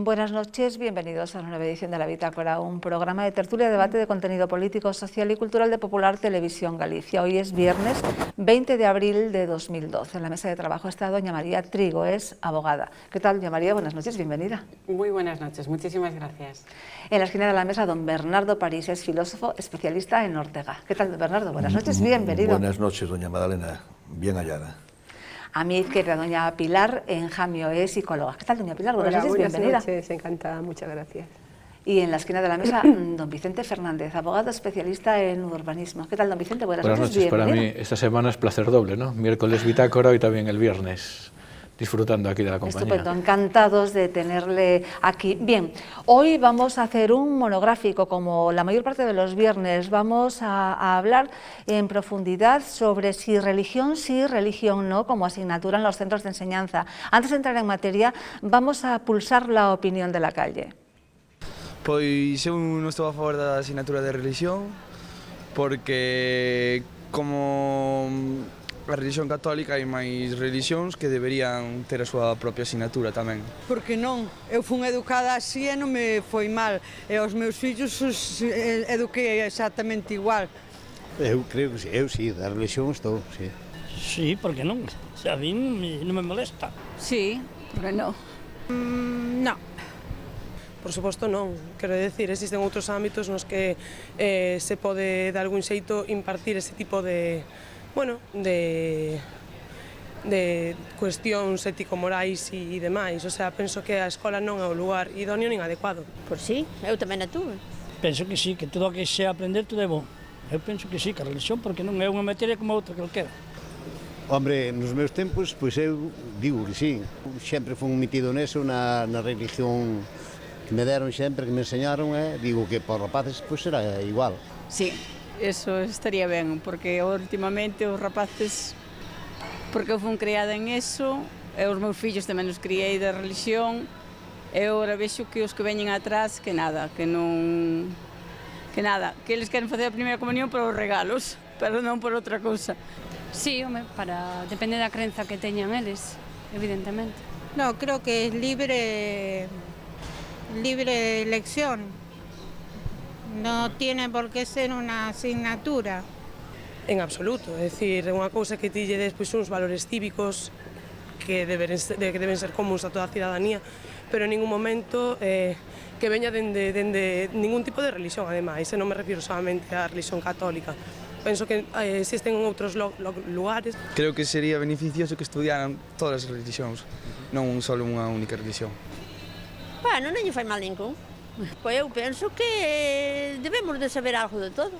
Buenas noches, bienvenidos a una nueva edición de La Bitácora, un programa de tertulia, debate de contenido político, social y cultural de Popular Televisión Galicia. Hoy es viernes 20 de abril de 2012. En la mesa de trabajo está doña María Trigo, es abogada. ¿Qué tal, doña María? Buenas noches, bienvenida. Muy buenas noches, muchísimas gracias. En la esquina de la mesa, don Bernardo París, es filósofo especialista en Ortega. ¿Qué tal, don Bernardo? Buenas noches, bienvenido. Buenas noches, doña Magdalena, bien hallada. A mi izquierda, doña Pilar Enjamio, es psicóloga. ¿Qué tal, doña Pilar? Buenas noches, bienvenida. Buenas noches, encantada, muchas gracias. Y en la esquina de la mesa, don Vicente Fernández, abogado especialista en urbanismo. ¿Qué tal, don Vicente? Buenas noches, bienvenido. Para mí esta semana es placer doble, ¿no? Miércoles Bitácora y también el viernes, disfrutando aquí de la compañía. Estupendo, encantados de tenerle aquí. Bien, hoy vamos a hacer un monográfico, como la mayor parte de los viernes. Vamos a hablar en profundidad sobre si religión sí, religión no, como asignatura en los centros de enseñanza. Antes de entrar en materia, vamos a pulsar la opinión de la calle. Pois eu non estou a favor da asignatura de religión porque como a religión católica hai máis religións que deberían ter a súa propia asignatura tamén. Porque non, eu fui educada así e non me foi mal, e os meus fillos os eduquei exactamente igual. Eu creo que sí, eu sí, da religión estou, sí. Sí, porque non, a mí non me molesta. Sí, porque non. No. Por suposto non, quero decir, existen outros ámbitos nos que se pode de algún xeito impartir ese tipo de, bueno, de cuestións ético-morais e demais, o sea, penso que a escola non é o lugar idóneo nin adecuado. Pois sí, eu tamén a tuve. Penso que sí, que todo o que sea aprender todo é bom. Eu penso que sí, que a religión, porque non é unha materia como outra calquera. Hombre, nos meus tempos, pois eu digo que sí, sempre fui metido neso na religión que me deron sempre, que me enseñaron, digo que para os rapaces pois será igual. Sí, eso estaría ben, porque últimamente os rapaces, porque eu fui criada en eso, e os meus fillos tamén os criei da religión, e agora vexo que os que veñen atrás, que nada, que eles queren facer a primeira comunión por os regalos, pero non por outra cousa. Sí, home, depende da crenza que teñan eles, evidentemente. No, creo que es libre elección, no tiene por qué ser una asignatura. En absoluto, é dicir, é unha cousa que ti lle des pois, uns valores cívicos que deben ser comuns a toda a cidadanía, pero en ningún momento que veña dende ningún tipo de religión, ademais, non me refiro solamente á religión católica. Penso que existen outros lugares. Creo que sería beneficioso que estudiaran todas as religións, non só unha única religión. Bueno, non lle fai mal ningún. Pois eu penso que debemos de saber algo de todo.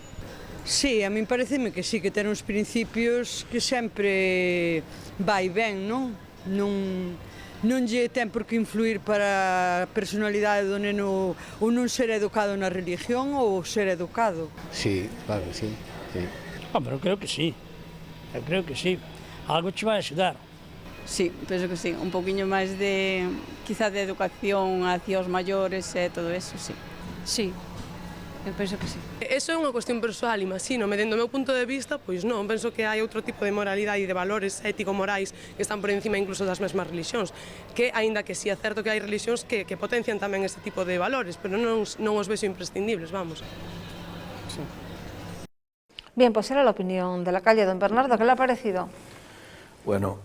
Sí, a min pareceme que sí, que ten uns principios que sempre vai ben, non? Non lle ten por que influir para a personalidade do neno ou non ser educado na religión ou ser educado. Sí, claro que sí. Sí. Pero creo que sí, eu creo que sí. Algo che vai axudar. Sí, penso que sí, un poquinho máis de, quizá de educación hacia os maiores e todo eso, sí. Sí, eu penso que sí. Eso é unha cuestión persoal, imagínome, dentro do meu punto de vista, pois non, penso que hai outro tipo de moralidade e de valores ético-morais que están por encima incluso das mesmas religións, que, aínda que si é certo que hai religións que potencian tamén ese tipo de valores, pero non os vexo imprescindibles, vamos. Sí. Bien, pues era la opinión de la calle. Don Bernardo, ¿qué le ha parecido? Bueno,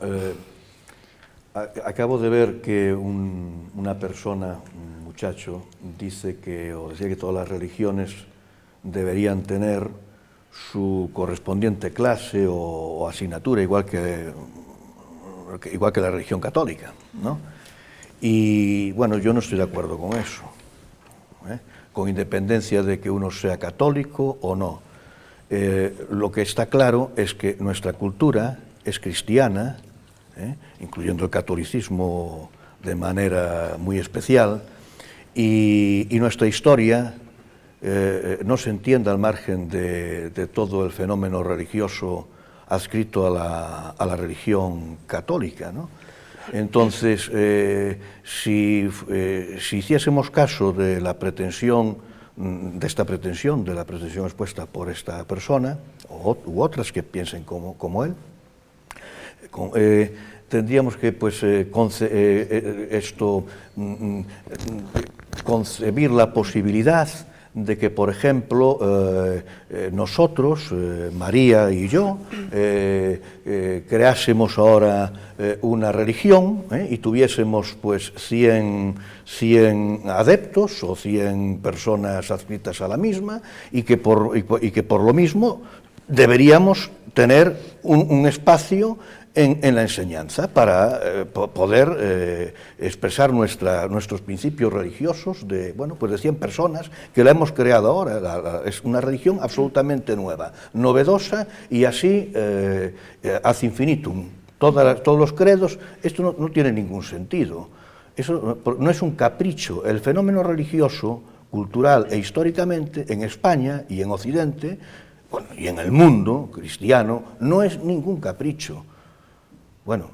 acabo de ver que una persona, un muchacho, decía que todas las religiones deberían tener su correspondiente clase o asignatura, igual que la religión católica, ¿no? Y bueno, yo no estoy de acuerdo con eso, con independencia de que uno sea católico o no. Lo que está claro es que nuestra cultura es cristiana, incluyendo el catolicismo de manera muy especial, y nuestra historia no se entiende al margen de todo el fenómeno religioso adscrito a la religión católica, ¿no? Entonces, si hiciésemos caso de la pretensión expuesta por esta persona, u otras que piensen como él, tendríamos que concebir la posibilidad de que, por ejemplo, nosotros, María y yo, creásemos ahora una religión y tuviésemos 100 adeptos o 100 personas adscritas a la misma y que por lo mismo deberíamos tener un espacio en la enseñanza para poder expresar nuestros principios religiosos de 100 personas que la hemos creado ahora. Es una religión absolutamente nueva, novedosa y así ad infinitum. Todos los credos, esto no tiene ningún sentido. Eso no es un capricho. El fenómeno religioso, cultural e históricamente en España y en Occidente, y en el mundo cristiano, no es ningún capricho. Bueno,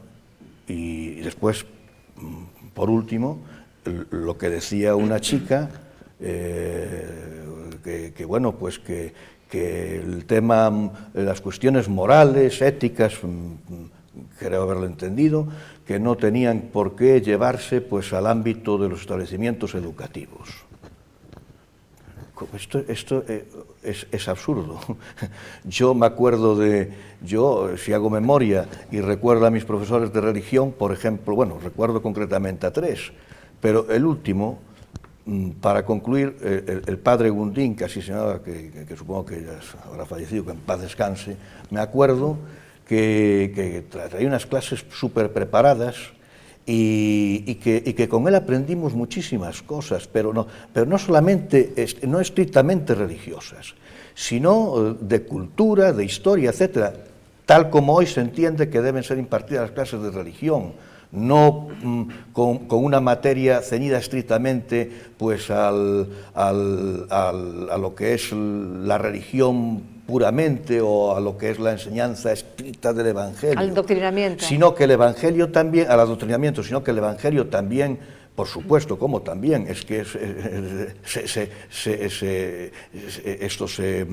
y después, por último, lo que decía una chica, que el tema, las cuestiones morales, éticas, creo haberlo entendido, que no tenían por qué llevarse al ámbito de los establecimientos educativos. Esto es absurdo. Yo me acuerdo si hago memoria y recuerdo a mis profesores de religión, por ejemplo, recuerdo concretamente a 3, pero el último, para concluir, el padre Gundín, que así se llamaba, que supongo que ya habrá fallecido, que en paz descanse, me acuerdo que traía unas clases súper preparadas y que con él aprendimos muchísimas cosas, pero no solamente, no estrictamente religiosas, sino de cultura, de historia, etcétera, tal como hoy se entiende que deben ser impartidas las clases de religión, no con una materia ceñida estrictamente a lo que es la religión puramente o a lo que es la enseñanza estricta del Evangelio. Al doctrinamiento. Sino que el Evangelio también, al adoctrinamiento, sino que el Evangelio también, por supuesto, como también, es que esto se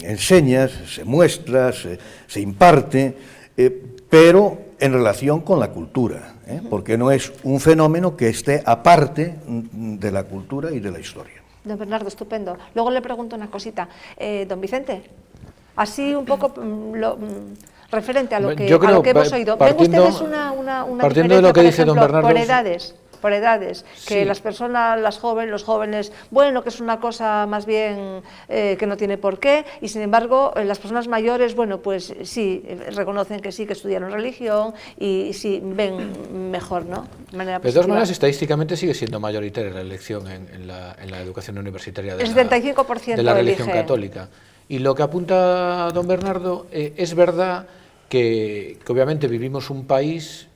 enseña, se muestra, se imparte, pero en relación con la cultura, porque no es un fenómeno que esté aparte de la cultura y de la historia. Don Bernardo, estupendo. Luego le pregunto una cosita. Don Vicente, así un poco referente a lo que hemos oído. ¿Ven ustedes una partiendo de lo que dice don Bernardo, por edades, que las personas, los jóvenes, que es una cosa más bien que no tiene por qué, y sin embargo las personas mayores, pues sí, reconocen que sí, que estudiaron religión y sí, ven mejor, ¿no? De todas maneras, estadísticamente sigue siendo mayoritaria la elección en la educación universitaria de 75% de la religión católica. Y lo que apunta don Bernardo, es verdad que obviamente vivimos un país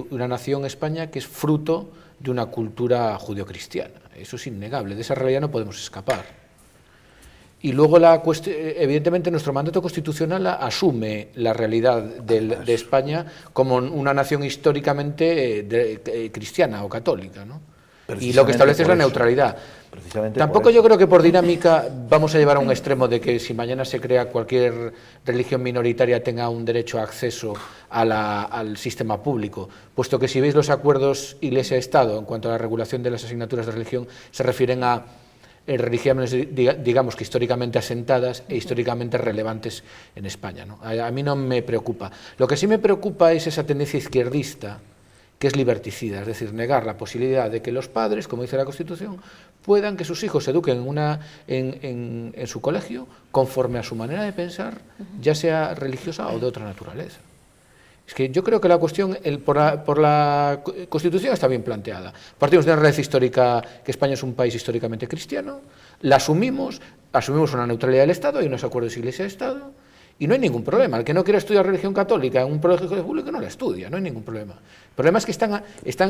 una nación, España, que es fruto de una cultura judeocristiana. Eso es innegable, de esa realidad no podemos escapar. Y luego, evidentemente, nuestro mandato constitucional asume la realidad de España como una nación históricamente cristiana o católica, ¿no? Y lo que establece es la neutralidad. Tampoco yo creo que por dinámica vamos a llevar a un extremo de que si mañana se crea cualquier religión minoritaria tenga un derecho a acceso al sistema público, puesto que si veis los acuerdos Iglesia-Estado en cuanto a la regulación de las asignaturas de religión se refieren a religiones, digamos, que históricamente asentadas e históricamente relevantes en España, ¿no? A mí no me preocupa. Lo que sí me preocupa es esa tendencia izquierdista que es liberticida, es decir, negar la posibilidad de que los padres, como dice la Constitución, puedan que sus hijos se eduquen en su colegio conforme a su manera de pensar, ya sea religiosa o de otra naturaleza. Es que yo creo que la cuestión, por la Constitución está bien planteada. Partimos de una red histórica, que España es un país históricamente cristiano, la asumimos una neutralidad del Estado, hay unos acuerdos Iglesia-Estado, y no hay ningún problema. El que no quiera estudiar religión católica en un colegio público no la estudia, no hay ningún problema. El problema es que están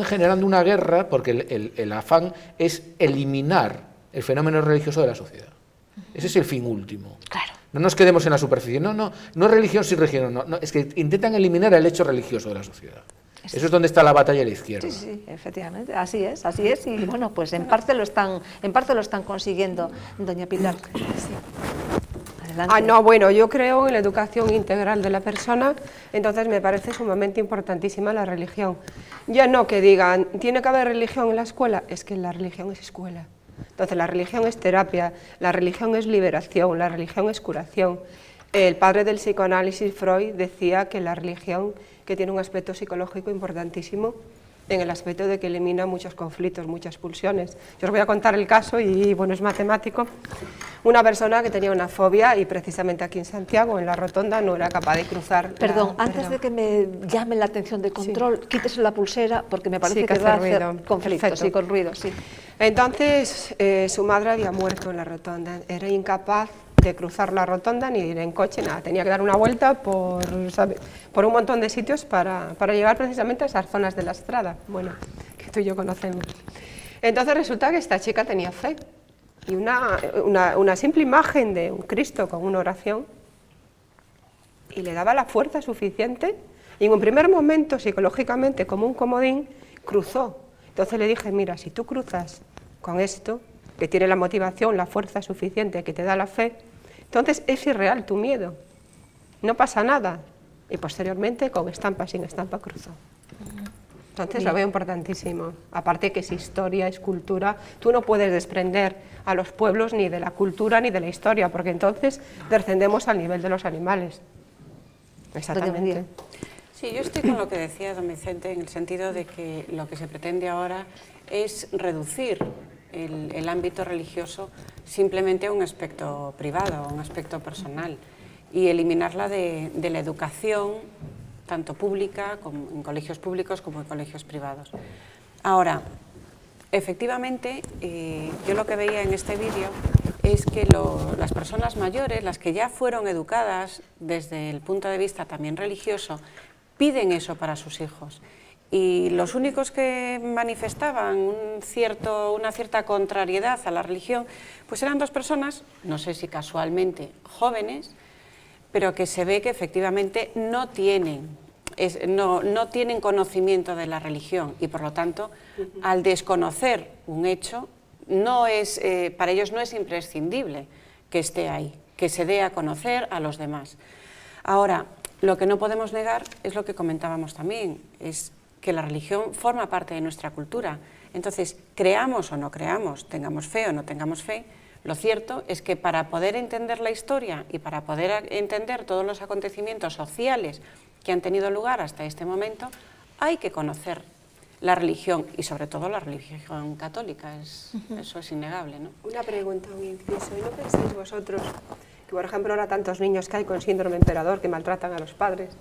generando una guerra porque el afán es eliminar el fenómeno religioso de la sociedad. Ese es el fin último. Claro. No nos quedemos en la superficie. No es religión sin religión. No, es que intentan eliminar el hecho religioso de la sociedad. Eso es donde está la batalla de la izquierda. Sí, efectivamente, así es, y pues en parte lo están consiguiendo. Doña Pilar. Sí. Adelante. No, bueno, yo creo en la educación integral de la persona, entonces me parece sumamente importantísima la religión. Ya no que digan, tiene que haber religión en la escuela, es que la religión es escuela. Entonces la religión es terapia, la religión es liberación, la religión es curación. El padre del psicoanálisis, Freud, decía que la religión, que tiene un aspecto psicológico importantísimo, en el aspecto de que elimina muchos conflictos, muchas pulsiones. Yo os voy a contar el caso, y bueno, es matemático. Una persona que tenía una fobia y precisamente aquí en Santiago, en la rotonda, no era capaz de cruzar. Perdón, antes de que me llame la atención de control, quítese la pulsera porque me parece Sí, que va a hace hacer ruido. conflicto, Perfecto. sí, con ruido, sí. Entonces, su madre había muerto en la rotonda, era incapaz de cruzar la rotonda ni de ir en coche, nada, tenía que dar una vuelta por un montón de sitios para llegar precisamente a esas zonas de la Estrada, bueno, que tú y yo conocemos. Entonces resulta que esta chica tenía fe, y una simple imagen de un Cristo con una oración, y le daba la fuerza suficiente, y en un primer momento, psicológicamente, como un comodín, cruzó. Entonces le dije, mira, si tú cruzas con esto, que tiene la motivación, la fuerza suficiente que te da la fe, entonces es irreal tu miedo, no pasa nada. Y posteriormente, con estampa, sin estampa, cruzó. Entonces lo veo importantísimo. Aparte que es historia, es cultura, tú no puedes desprender a los pueblos ni de la cultura ni de la historia, porque entonces descendemos al nivel de los animales. Exactamente. Sí, yo estoy con lo que decía don Vicente, en el sentido de que lo que se pretende ahora es reducir el ámbito religioso simplemente a un aspecto privado, a un aspecto personal, y eliminarla de la educación, tanto pública, como en colegios públicos como en colegios privados. Ahora, efectivamente, yo lo que veía en este vídeo es que las personas mayores, las que ya fueron educadas desde el punto de vista también religioso, piden eso para sus hijos. Y los únicos que manifestaban una cierta contrariedad a la religión, pues eran dos personas, no sé si casualmente jóvenes, pero que se ve que efectivamente no tienen conocimiento de la religión, y por lo tanto, al desconocer un hecho, para ellos no es imprescindible que esté ahí, que se dé a conocer a los demás. Ahora, lo que no podemos negar es lo que comentábamos también, es que la religión forma parte de nuestra cultura. Entonces, creamos o no creamos, tengamos fe o no tengamos fe, lo cierto es que para poder entender la historia y para poder entender todos los acontecimientos sociales que han tenido lugar hasta este momento, hay que conocer la religión, y sobre todo la religión católica, eso es innegable, ¿no? Una pregunta, un inciso, ¿y no pensáis vosotros que, por ejemplo, ahora tantos niños que hay con síndrome emperador que maltratan a los padres,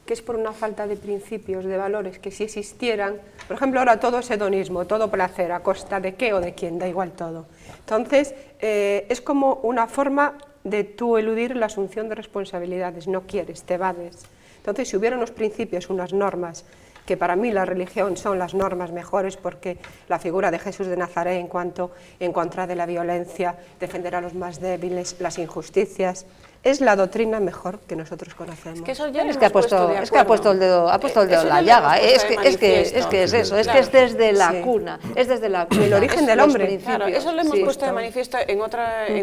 que es por una falta de principios, de valores, que si existieran, por ejemplo, ahora todo es hedonismo, todo placer, a costa de qué o de quién, da igual todo. Entonces, es como una forma de tú eludir la asunción de responsabilidades, no quieres, te evades. Entonces, si hubiera unos principios, unas normas, que para mí la religión son las normas mejores, porque la figura de Jesús de Nazaret en contra de la violencia, defender a los más débiles, las injusticias, es la doctrina mejor que nosotros conocemos. Es que eso ya es que ha puesto el dedo en la llaga, es que es eso, es que es desde la cuna, es desde el origen del hombre. Claro, eso lo hemos puesto de manifiesto en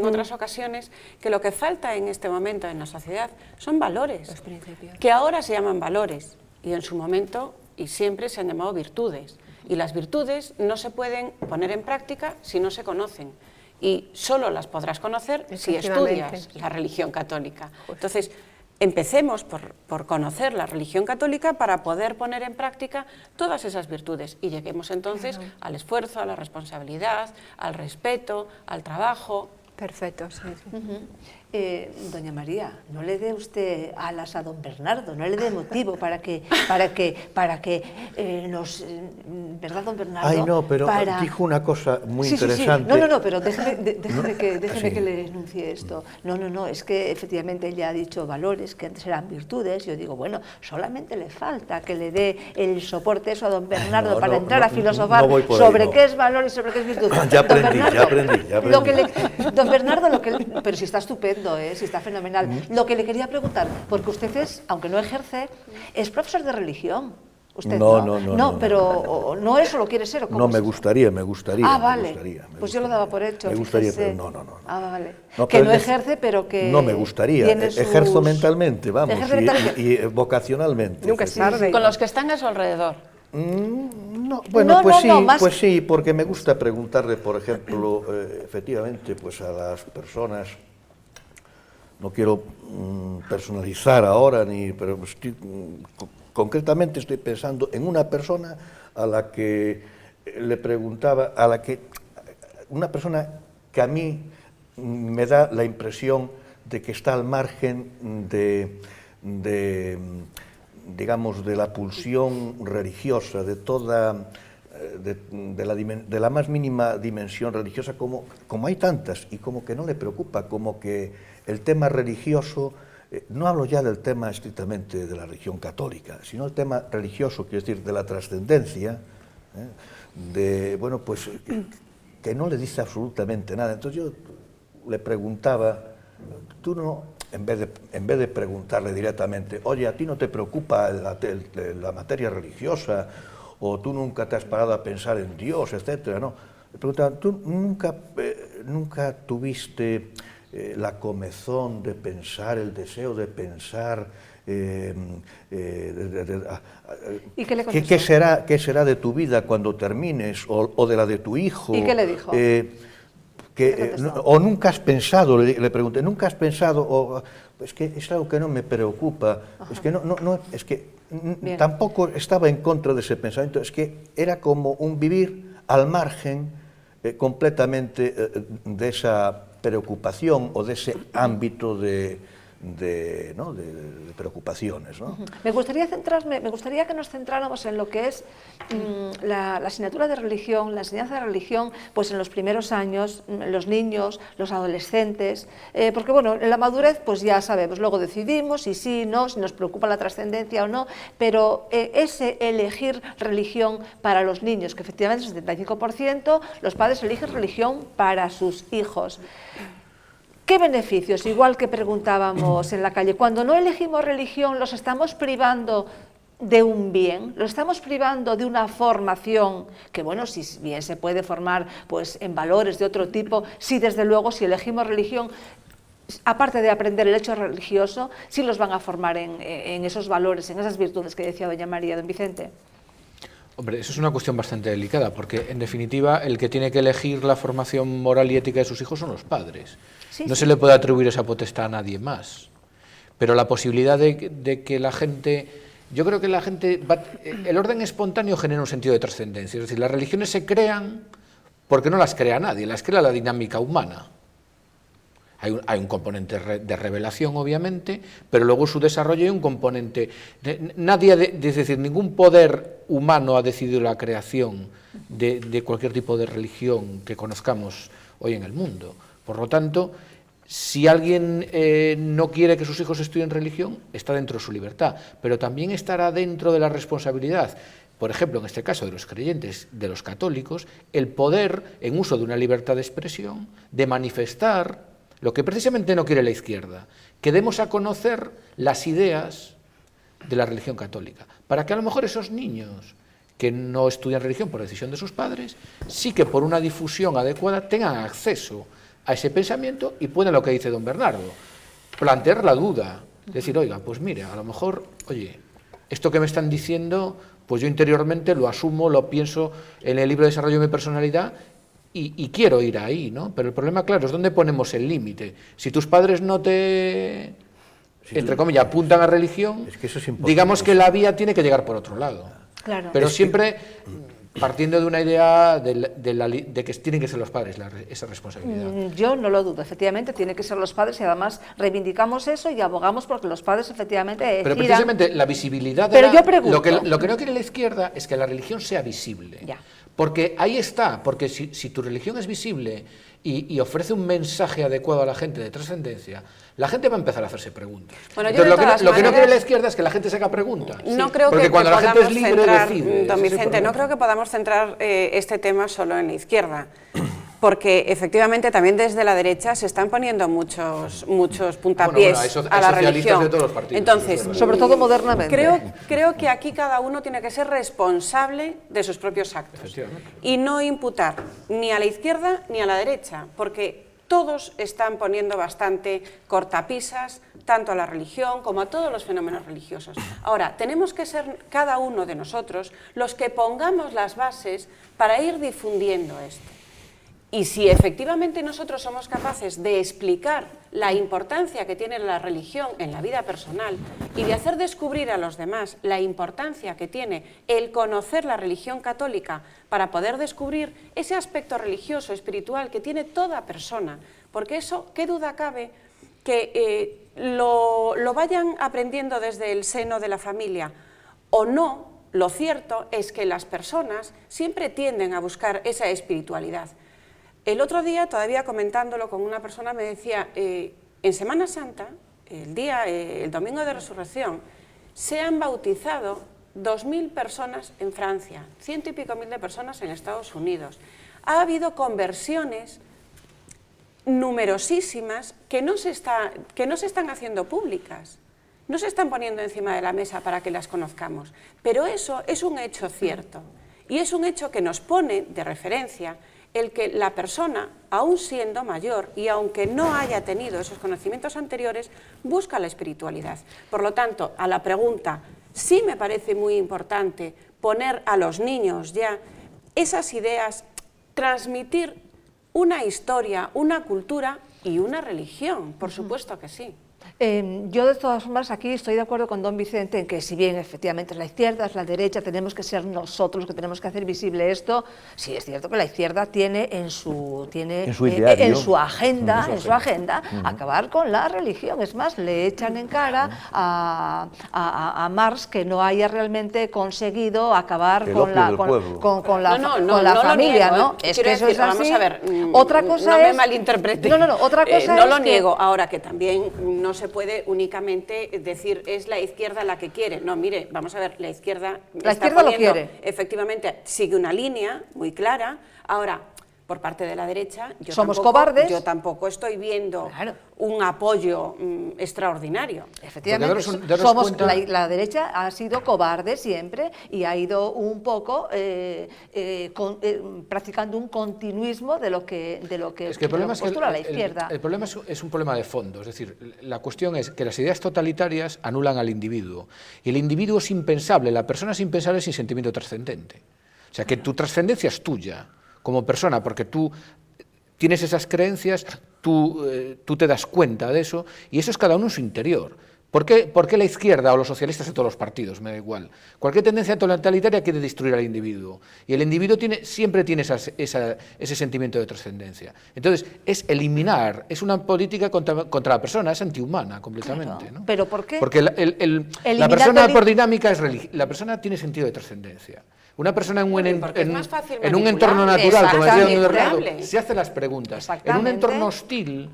otras ocasiones, que lo que falta en este momento en la sociedad son valores, los principios, que ahora se llaman valores, y en su momento y siempre se han llamado virtudes, y las virtudes no se pueden poner en práctica si no se conocen, y solo las podrás conocer si estudias la religión católica. Entonces, empecemos por conocer la religión católica para poder poner en práctica todas esas virtudes, y lleguemos entonces al esfuerzo, a la responsabilidad, al respeto, al trabajo. Perfecto, sí. Doña María, no le dé usted alas a don Bernardo, no le dé motivo para que nos... ¿Verdad, don Bernardo? Ay, no, pero dijo una cosa muy interesante. Sí. No, pero déjeme que le enuncie esto. No, es que efectivamente ella ha dicho valores, que antes eran virtudes. Yo digo, bueno, solamente le falta que le dé el soporte eso a don Bernardo para entrar a filosofar sobre qué es valor y sobre qué es virtud. Ya aprendí. Don Bernardo, pero si está estupendo, si está fenomenal. Lo que le quería preguntar, porque usted es, aunque no ejerce, es profesor de religión. Usted No, pero no eso lo quiere ser, ¿o cómo no, es me eso? gustaría. Ah, vale. Pues yo lo daba por hecho. Me gustaría, fíjese. pero no. Ah, vale. No, que pero no ejerce, pero que no me gustaría. tiene sus... Ejerzo mentalmente, vamos, Ejerce mentalmente. y vocacionalmente. Nunca es tarde. Con los que están a su alrededor. Bueno, más... pues sí, porque me gusta preguntarle, por ejemplo, efectivamente, pues a las personas, no quiero personalizar ahora, pero concretamente estoy pensando en una persona a la que le preguntaba, una persona que a mí me da la impresión de que está al margen digamos, de la pulsión religiosa, de toda, de la más mínima dimensión religiosa, como hay tantas, y como que no le preocupa, como que el tema religioso, no hablo ya del tema estrictamente de la religión católica, sino el tema religioso, quiero decir, de la trascendencia, bueno, pues que no le dice absolutamente nada. Entonces yo le preguntaba, tú no, en vez de preguntarle directamente, oye, ¿a ti no te preocupa la materia religiosa? ¿O tú nunca te has parado a pensar en Dios, etcétera? No, le preguntaba, ¿tú nunca tuviste la comezón de pensar, el deseo de pensar? ¿Y qué le contestó? ¿Qué será de tu vida cuando termines? ¿O de la de tu hijo? ¿Y qué le dijo? O nunca has pensado, le pregunté, ¿nunca has pensado? Es que es algo que no me preocupa. Ajá. Es que es que tampoco estaba en contra de ese pensamiento, es que era como un vivir al margen completamente de esa preocupación o de ese ámbito de preocupaciones, ¿no? Me gustaría que nos centráramos en lo que es la asignatura de religión, la enseñanza de religión, pues en los primeros años, los niños, los adolescentes, porque bueno, en la madurez pues ya sabemos, luego decidimos si sí, no, si nos preocupa la trascendencia o no, pero ese elegir religión para los niños, que efectivamente el 75%, los padres eligen religión para sus hijos. ¿Qué beneficios? Igual que preguntábamos en la calle, cuando no elegimos religión, ¿los estamos privando de un bien? ¿Los estamos privando de una formación? Que bueno, si bien se puede formar pues, en valores de otro tipo, sí, desde luego, si elegimos religión, aparte de aprender el hecho religioso, sí los van a formar en esos valores, en esas virtudes que decía doña María, don Vicente. Hombre, eso es una cuestión bastante delicada, porque en definitiva el que tiene que elegir la formación moral y ética de sus hijos son los padres. Sí, no se le puede atribuir esa potestad a nadie más. Pero la posibilidad de que la gente... Yo creo que la gente... el orden espontáneo genera un sentido de trascendencia. Es decir, las religiones se crean porque no las crea nadie, las crea la dinámica humana. Hay un componente de revelación, obviamente, pero luego su desarrollo hay un componente... es decir, ningún poder humano ha decidido la creación de cualquier tipo de religión que conozcamos hoy en el mundo. Por lo tanto, si alguien no quiere que sus hijos estudien religión, está dentro de su libertad, pero también estará dentro de la responsabilidad, por ejemplo, en este caso de los creyentes, de los católicos, el poder, en uso de una libertad de expresión, de manifestar lo que precisamente no quiere la izquierda, que demos a conocer las ideas de la religión católica, para que a lo mejor esos niños que no estudian religión por decisión de sus padres, sí que por una difusión adecuada tengan acceso a ese pensamiento y pueden, lo que dice don Bernardo, plantear la duda, decir, oiga, pues mire, a lo mejor, oye, esto que me están diciendo, pues yo interiormente lo asumo, lo pienso en el libro de desarrollo de mi personalidad y quiero ir ahí, ¿no? Pero el problema, claro, es dónde ponemos el límite. Si tus padres no te, entre comillas, apuntan a religión, es que eso es imposible, digamos que la vía tiene que llegar por otro lado. Claro. Pero siempre partiendo de una idea de que tienen que ser los padres esa responsabilidad. Yo no lo dudo, efectivamente tienen que ser los padres y además reivindicamos eso y abogamos porque los padres efectivamente decidan. Pero precisamente la visibilidad de lo que no quiere la izquierda es que la religión sea visible. Ya. Porque ahí está, porque si tu religión es visible y ofrece un mensaje adecuado a la gente de trascendencia, la gente va a empezar a hacerse preguntas. Bueno, entonces, lo que no quiere la izquierda es que la gente se haga preguntas. No creo porque que cuando la gente es libre centrar, decide. Don Vicente, no creo que podamos centrar este tema solo en la izquierda. porque efectivamente también desde la derecha se están poniendo muchos puntapiés a la religión. De todos los partidos, entonces, sobre todo modernamente. Creo que aquí cada uno tiene que ser responsable de sus propios actos y no imputar ni a la izquierda ni a la derecha, porque todos están poniendo bastante cortapisas tanto a la religión como a todos los fenómenos religiosos. Ahora, tenemos que ser cada uno de nosotros los que pongamos las bases para ir difundiendo esto. Y si efectivamente nosotros somos capaces de explicar la importancia que tiene la religión en la vida personal y de hacer descubrir a los demás la importancia que tiene el conocer la religión católica para poder descubrir ese aspecto religioso, espiritual que tiene toda persona, porque eso, qué duda cabe, que lo vayan aprendiendo desde el seno de la familia o no, lo cierto es que las personas siempre tienden a buscar esa espiritualidad. El otro día, todavía comentándolo con una persona, me decía, en Semana Santa, el domingo de Resurrección, se han bautizado 2.000 personas en Francia, 100 y pico mil de personas en Estados Unidos. Ha habido conversiones numerosísimas que no se están haciendo públicas, no se están poniendo encima de la mesa para que las conozcamos, pero eso es un hecho cierto y es un hecho que nos pone de referencia el que la persona, aún siendo mayor y aunque no haya tenido esos conocimientos anteriores, busca la espiritualidad. Por lo tanto, a la pregunta, sí me parece muy importante poner a los niños ya esas ideas, transmitir una historia, una cultura y una religión, por supuesto que sí. Yo de todas formas aquí estoy de acuerdo con don Vicente en que si bien efectivamente es la izquierda, es la derecha, tenemos que ser nosotros los que tenemos que hacer visible esto. Sí es cierto que la izquierda tiene en su agenda acabar con la religión. Es más, le echan en cara a Marx que no haya realmente conseguido acabar con la familia, ¿no? Es que eso es así. Vamos a ver, otra cosa no me malinterprete. Otra cosa no lo niego. Ahora que también no se puede únicamente decir es la izquierda la que quiere. No, mire, vamos a ver, la izquierda lo quiere. Efectivamente, sigue una línea muy clara. Ahora, por parte de la derecha, cobardes. Yo tampoco estoy viendo un apoyo extraordinario. Efectivamente, la derecha ha sido cobarde siempre y ha ido un poco practicando un continuismo de lo que postula la izquierda. El problema es un problema de fondo, es decir, la cuestión es que las ideas totalitarias anulan al individuo y el individuo es impensable, la persona es impensable sin sentimiento trascendente. O sea, que tu trascendencia es tuya como persona, porque tú tienes esas creencias, tú te das cuenta de eso, y eso es cada uno en su interior. ¿Por qué la izquierda o los socialistas de todos los partidos? Me da igual. Cualquier tendencia totalitaria quiere destruir al individuo, y el individuo siempre tiene ese sentimiento de trascendencia. Entonces, es eliminar, es una política contra la persona, es antihumana completamente. Claro. ¿No? ¿Pero por qué? Porque la persona por dinámica la persona tiene sentido de trascendencia. Una persona en un entorno natural, como decía don Bernardo, se hace las preguntas. En un entorno hostil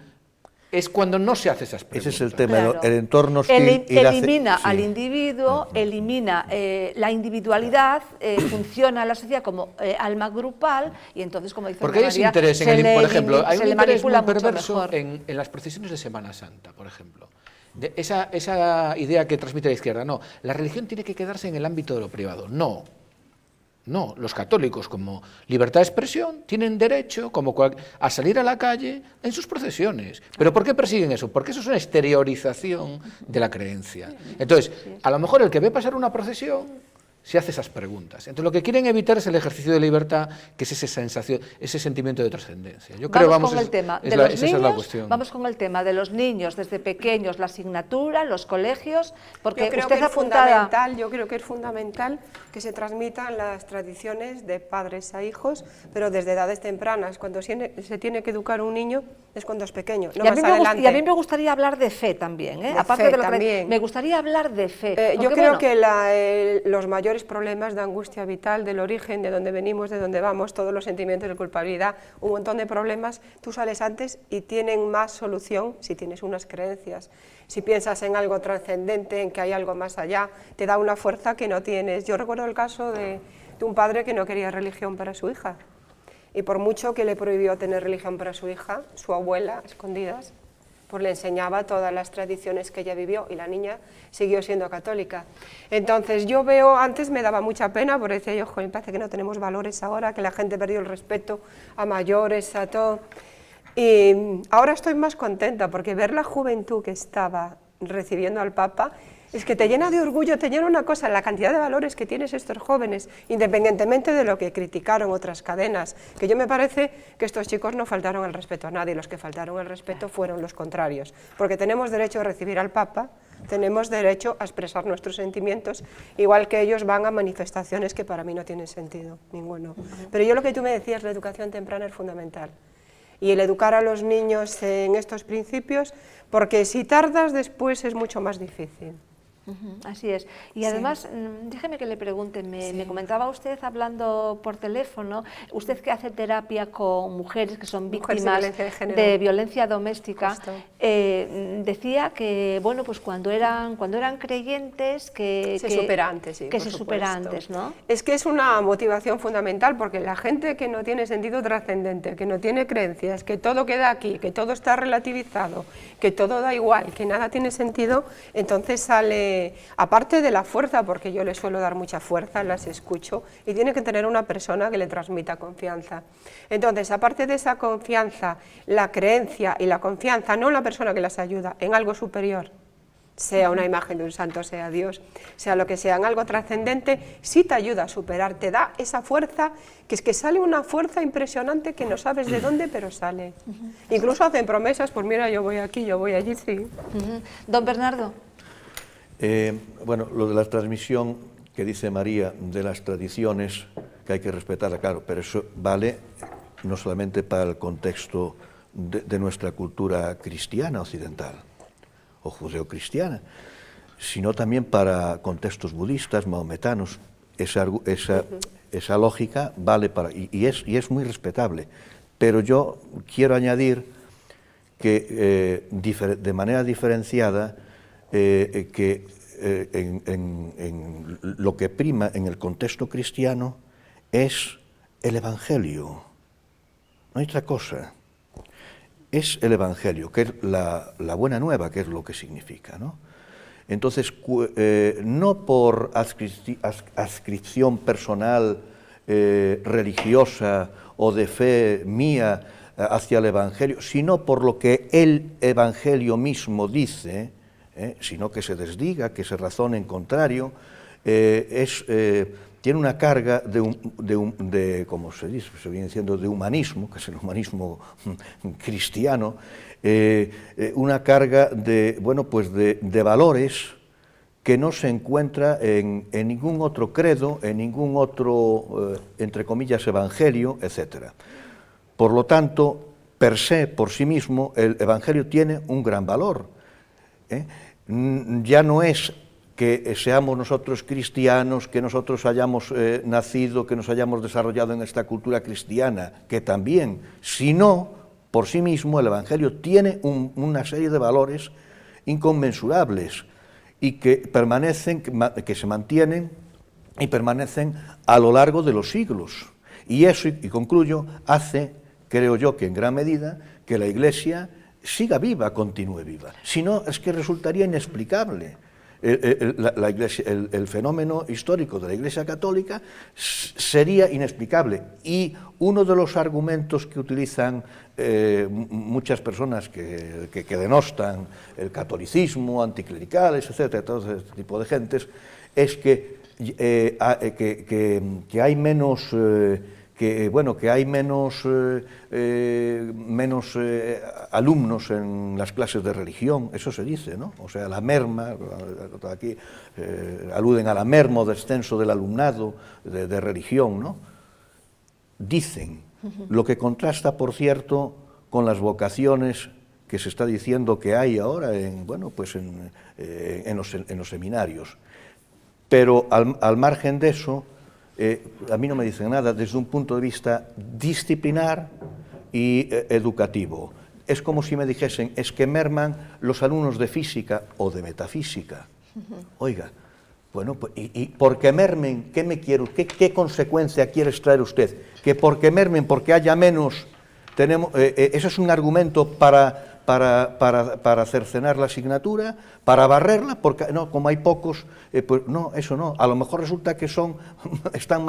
es cuando no se hace esas preguntas. Ese es el tema, el entorno hostil. Elimina al individuo, elimina la individualidad, funciona la sociedad como alma grupal y entonces, como dice Porque hay ese interés, por ejemplo, hay un interés muy perverso en las procesiones de Semana Santa, por ejemplo. Esa idea que transmite la izquierda, no, la religión tiene que quedarse en el ámbito de lo privado, no, los católicos como libertad de expresión tienen derecho a salir a la calle en sus procesiones. ¿Pero por qué persiguen eso? Porque eso es una exteriorización de la creencia. Entonces, a lo mejor el que ve pasar una procesión se hace esas preguntas. Entonces, lo que quieren evitar es el ejercicio de libertad, que es esa sensación, ese sentimiento de trascendencia. Yo creo, vamos con el tema de los niños. Vamos con el tema de los niños desde pequeños, la asignatura, los colegios, porque yo creo usted que es apuntaba... yo creo que es fundamental que se transmitan las tradiciones de padres a hijos, pero desde edades tempranas. Cuando se tiene que educar a un niño es cuando es pequeño, no más adelante. Y a mí me gustaría hablar de fe también, aparte de lo que me gustaría hablar de fe. Yo creo que los mayores problemas de angustia vital, del origen, de dónde venimos, de dónde vamos, todos los sentimientos de culpabilidad, un montón de problemas, tú sales antes y tienen más solución si tienes unas creencias. Si piensas en algo trascendente, en que hay algo más allá, te da una fuerza que no tienes. Yo recuerdo el caso de un padre que no quería religión para su hija. Y por mucho que le prohibió tener religión para su hija, su abuela, a escondidas, pues le enseñaba todas las tradiciones que ella vivió y la niña siguió siendo católica. Entonces yo veo, antes me daba mucha pena, porque decía yo, joder, parece que no tenemos valores ahora, que la gente perdió el respeto a mayores, a todo. Y ahora estoy más contenta, porque ver la juventud que estaba recibiendo al Papa, es que te llena de orgullo, te llena una cosa, la cantidad de valores que tienes estos jóvenes, independientemente de lo que criticaron otras cadenas, que yo me parece que estos chicos no faltaron el respeto a nadie, los que faltaron el respeto fueron los contrarios, porque tenemos derecho a recibir al Papa, tenemos derecho a expresar nuestros sentimientos, igual que ellos van a manifestaciones que para mí no tienen sentido, ninguno. Pero yo lo que tú me decías, la educación temprana es fundamental, y el educar a los niños en estos principios, porque si tardas después es mucho más difícil. Así es. Y además, déjeme que le pregunte, me comentaba usted hablando por teléfono, usted que hace terapia con mujeres que son víctimas de violencia doméstica, decía que, bueno, pues cuando eran creyentes, que se supera antes, sí, que se supera antes, ¿no? Es que es una motivación fundamental, porque la gente que no tiene sentido trascendente, que no tiene creencias, que todo queda aquí, que todo está relativizado, que todo da igual, que nada tiene sentido, entonces sale, aparte de la fuerza, porque yo le suelo dar mucha fuerza, las escucho, y tiene que tener una persona que le transmita confianza. Entonces, aparte de esa confianza, la creencia y la confianza, no en la persona que las ayuda, en algo superior, sea una imagen de un santo, sea Dios, sea lo que sea, en algo trascendente, sí te ayuda a superar, te da esa fuerza, que es que sale una fuerza impresionante que no sabes de dónde, pero sale. Incluso hacen promesas, pues mira, yo voy aquí, yo voy allí, sí. Don Bernardo. Bueno, lo de la transmisión que dice María de las tradiciones, que hay que respetarla, claro, pero eso vale no solamente para el contexto de nuestra cultura cristiana occidental o judeocristiana, sino también para contextos budistas, mahometanos. Esa lógica vale para, y es muy respetable, pero yo quiero añadir que de manera diferenciada, que en lo que prima en el contexto cristiano es el Evangelio, no hay otra cosa, es el Evangelio, que es la buena nueva, que es lo que significa, ¿no? Entonces, no por adscripción personal, religiosa o de fe mía hacia el Evangelio, sino por lo que el Evangelio mismo dice, sino que se desdiga, que se razone en contrario, tiene una carga como se dice, se viene diciendo, de humanismo, que es el humanismo cristiano, una carga de valores que no se encuentra en ningún otro credo, en ningún otro, entre comillas, evangelio, etc. Por lo tanto, per se, por sí mismo, el evangelio tiene un gran valor. Ya no es que seamos nosotros cristianos, que nosotros hayamos nacido, que nos hayamos desarrollado en esta cultura cristiana, que también, sino por sí mismo el Evangelio tiene una serie de valores inconmensurables y que permanecen, que se mantienen y permanecen a lo largo de los siglos. Y eso, y concluyo, hace, creo yo, que en gran medida, que la Iglesia siga viva, continúe viva. Si no, es que resultaría inexplicable. La Iglesia, el fenómeno histórico de la Iglesia Católica sería inexplicable. Y uno de los argumentos que utilizan muchas personas que denostan el catolicismo, anticlericales, etcétera, todo este tipo de gentes, es que hay menos... que hay menos alumnos en las clases de religión, eso se dice, ¿no? O sea, la merma, aquí aluden a la merma o descenso del alumnado de religión, ¿no? Dicen, lo que contrasta, por cierto, con las vocaciones que se está diciendo que hay ahora en los seminarios. Pero al margen de eso, a mí no me dicen nada desde un punto de vista disciplinar y educativo. Es como si me dijesen, es que merman los alumnos de física o de metafísica. Oiga, Bueno, pues, y porque mermen, ¿qué consecuencia quiere extraer usted? Que porque mermen, porque haya menos, eso es un argumento para cercenar la asignatura, para barrerla, porque no, como hay pocos, pues no, eso no, a lo mejor resulta que están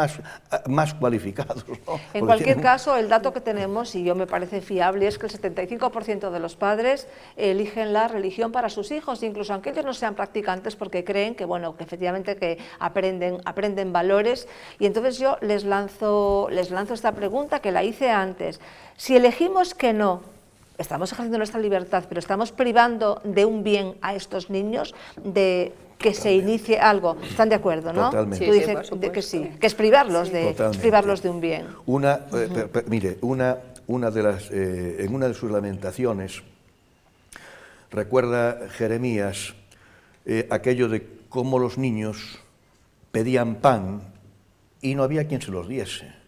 más cualificados, ¿no? En cualquier caso, el dato que tenemos, y yo me parece fiable, es que el 75% de los padres eligen la religión para sus hijos, incluso aunque ellos no sean practicantes, porque creen que, bueno, que efectivamente que aprenden valores. Y entonces yo les lanzo esta pregunta que la hice antes. Si elegimos que no, estamos ejerciendo nuestra libertad, pero estamos privando de un bien a estos niños, de que se inicie algo. ¿Están de acuerdo, no? Totalmente. Tú dices que sí, que es privarlos de un bien. Mire, en una de sus lamentaciones recuerda Jeremías aquello de cómo los niños pedían pan y no había quien se los diese.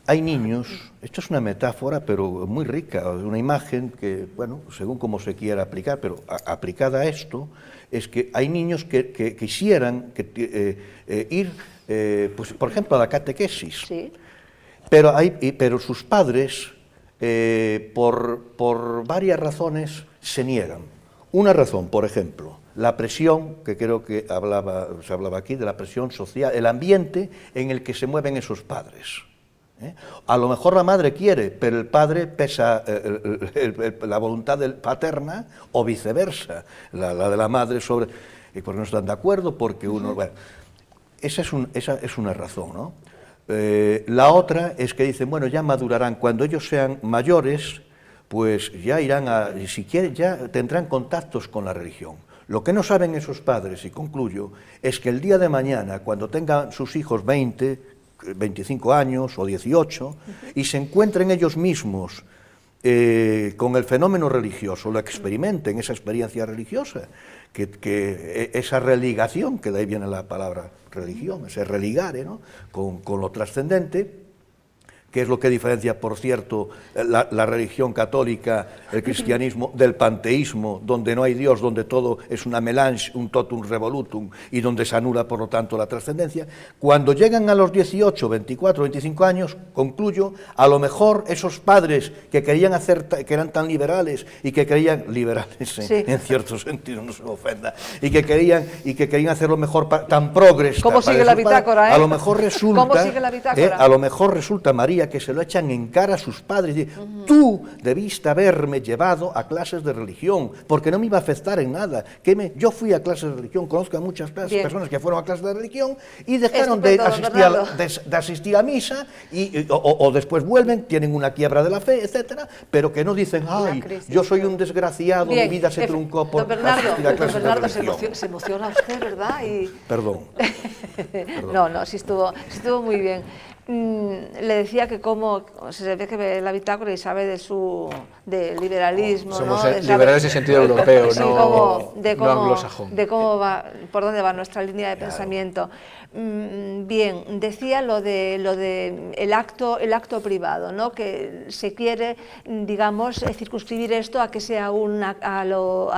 Hay niños, esto es una metáfora, pero muy rica, una imagen que, bueno, según cómo se quiera aplicar, pero aplicada a esto, es que hay niños que quisieran ir, pues, por ejemplo, a la catequesis, sí. pero sus padres, por varias razones, se niegan. Una razón, por ejemplo, la presión, que creo que se hablaba aquí, de la presión social, el ambiente en el que se mueven esos padres. A lo mejor la madre quiere, pero el padre pesa la voluntad paterna, o viceversa, la de la madre sobre, y porque no están de acuerdo, porque uno... Bueno, esa es una razón, ¿no? La otra es que dicen, bueno, ya madurarán, cuando ellos sean mayores, pues ya irán si quieren, ya tendrán contactos con la religión. Lo que no saben esos padres, y concluyo, es que el día de mañana, cuando tengan sus hijos 20, 25 años o 18, y se encuentren ellos mismos con el fenómeno religioso, lo experimenten, esa experiencia religiosa, que esa religación, que de ahí viene la palabra religión, ese religare, ¿no? con lo trascendente, que es lo que diferencia, por cierto, la religión católica, el cristianismo, del panteísmo, donde no hay Dios, donde todo es una melange, un totum revolutum, y donde se anula, por lo tanto, la trascendencia. Cuando llegan a los 18, 24, 25 años, concluyo, a lo mejor esos padres que querían que eran tan liberales, y que creían, liberales sí. En cierto sentido, no se me ofenda, y que querían hacerlo mejor, tan progres. ¿Cómo sigue la bitácora? A lo mejor resulta, ¿cómo sigue la bitácora? A lo mejor resulta, María, que se lo echan en cara a sus padres, y tú debiste haberme llevado a clases de religión, porque no me iba a afectar en nada. Yo fui a clases de religión, conozco a muchas personas que fueron a clases de religión y dejaron de asistir a misa, o después vuelven, tienen una quiebra de la fe, etcétera, pero que no dicen, ay, yo soy un desgraciado, mi vida se truncó por asistir a clases de religión. Se emociona usted, ¿verdad? Perdón. No, sí estuvo muy bien. Le decía que como se ve que la bitácora y sabe del liberalismo, somos ¿no? liberales en sentido europeo, sí, no anglosajón. De cómo va, por dónde va nuestra línea de pensamiento. Bien, decía lo de el acto privado, ¿no? Que se quiere, digamos, circunscribir esto a que sea un acto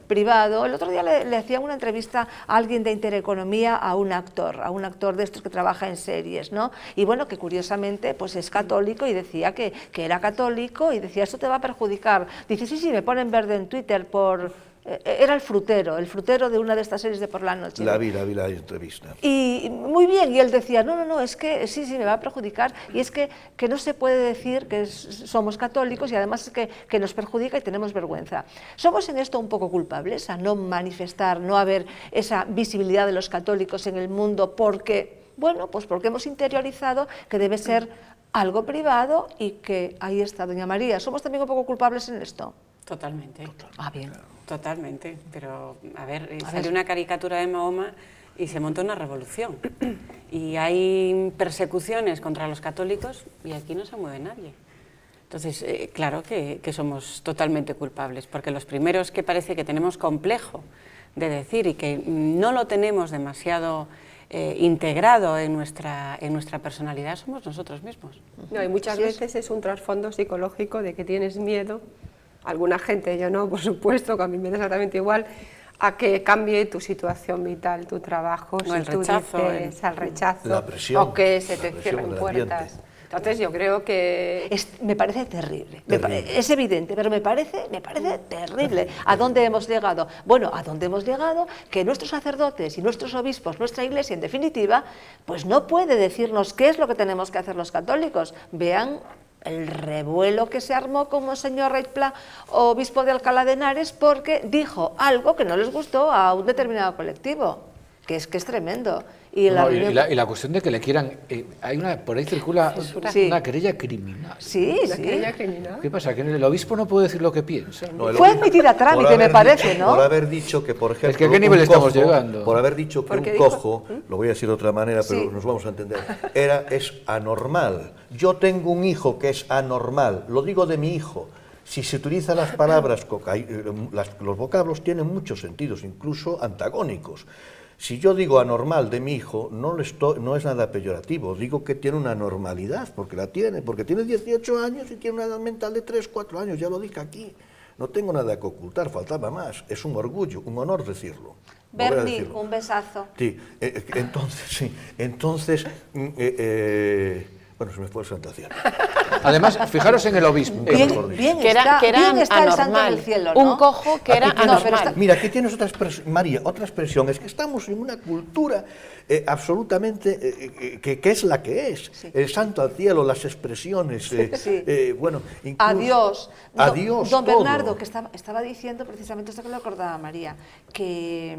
privado. El otro día le hacían una entrevista a alguien de Intereconomía, a un actor de estos que trabaja en series, ¿no? Y bueno, que curiosamente pues es católico, y decía que era católico, y decía, esto te va a perjudicar. Dice, sí, me ponen verde en Twitter por... Era el frutero de una de estas series de por la noche. La vi la entrevista. Y muy bien, y él decía, no, es que sí, me va a perjudicar, y es que no se puede decir que somos católicos, y además es que nos perjudica y tenemos vergüenza. Somos en esto un poco culpables, a no manifestar, no haber esa visibilidad de los católicos en el mundo, porque, bueno, pues porque hemos interiorizado que debe ser algo privado, y que ahí está, doña María, ¿somos también un poco culpables en esto? Totalmente. Ah, bien. Totalmente, pero a ver, salió una caricatura de Mahoma y se montó una revolución. Y hay persecuciones contra los católicos y aquí no se mueve nadie. Entonces, claro que somos totalmente culpables, porque los primeros que parece que tenemos complejo de decir, y que no lo tenemos demasiado integrado en nuestra personalidad, somos nosotros mismos. No, y muchas veces es un trasfondo psicológico de que tienes miedo. Alguna gente, yo no, por supuesto, que a mí me da exactamente igual, a que cambie tu situación vital, tu trabajo, O el si tú rechazo, dices al rechazo, la presión, o que se te la presión cierren del puertas. ambiente. Entonces yo creo que... Me parece terrible. Terrible. Es evidente, pero me parece terrible. ¿A dónde hemos llegado? Bueno, a dónde hemos llegado que nuestros sacerdotes y nuestros obispos, nuestra Iglesia en definitiva, pues no puede decirnos qué es lo que tenemos que hacer los católicos. Vean el revuelo que se armó con Monseñor Reig Pla, obispo de Alcalá de Henares, porque dijo algo que no les gustó a un determinado colectivo, que es tremendo. Y la cuestión de que le quieran... por ahí circula una querella criminal. Sí, ¿Una querella criminal? ¿Qué pasa? ¿Que el obispo no puede decir lo que piensa? No, fue admitida a trámite, me parece, ¿no? Por haber dicho que, por ejemplo... Es que ¿a qué nivel estamos llegando? Por haber dicho que un cojo, lo voy a decir de otra manera, pero nos vamos a entender, es anormal. Yo tengo un hijo que es anormal, lo digo de mi hijo. Si se utilizan las palabras, los vocablos tienen muchos sentidos, incluso antagónicos. Si yo digo anormal de mi hijo, no es nada peyorativo, digo que tiene una normalidad, porque la tiene, porque tiene 18 años y tiene una edad mental de 3, 4 años, ya lo dije aquí. No tengo nada que ocultar, faltaba más, es un orgullo, un honor decirlo. Bernie, un besazo. Sí, entonces, bueno, se me fue el santo cielo. Además, fijaros en el obispo. Bien que era el santo anormal. del cielo, ¿no? Un cojo que era anormal. Mira, aquí tienes otra expresión, María, otra expresión, es que estamos en una cultura absolutamente, que es la que es. Sí. El santo al cielo, las expresiones, bueno, incluso... Adiós. Don Bernardo, que estaba diciendo precisamente esto que le acordaba María, que...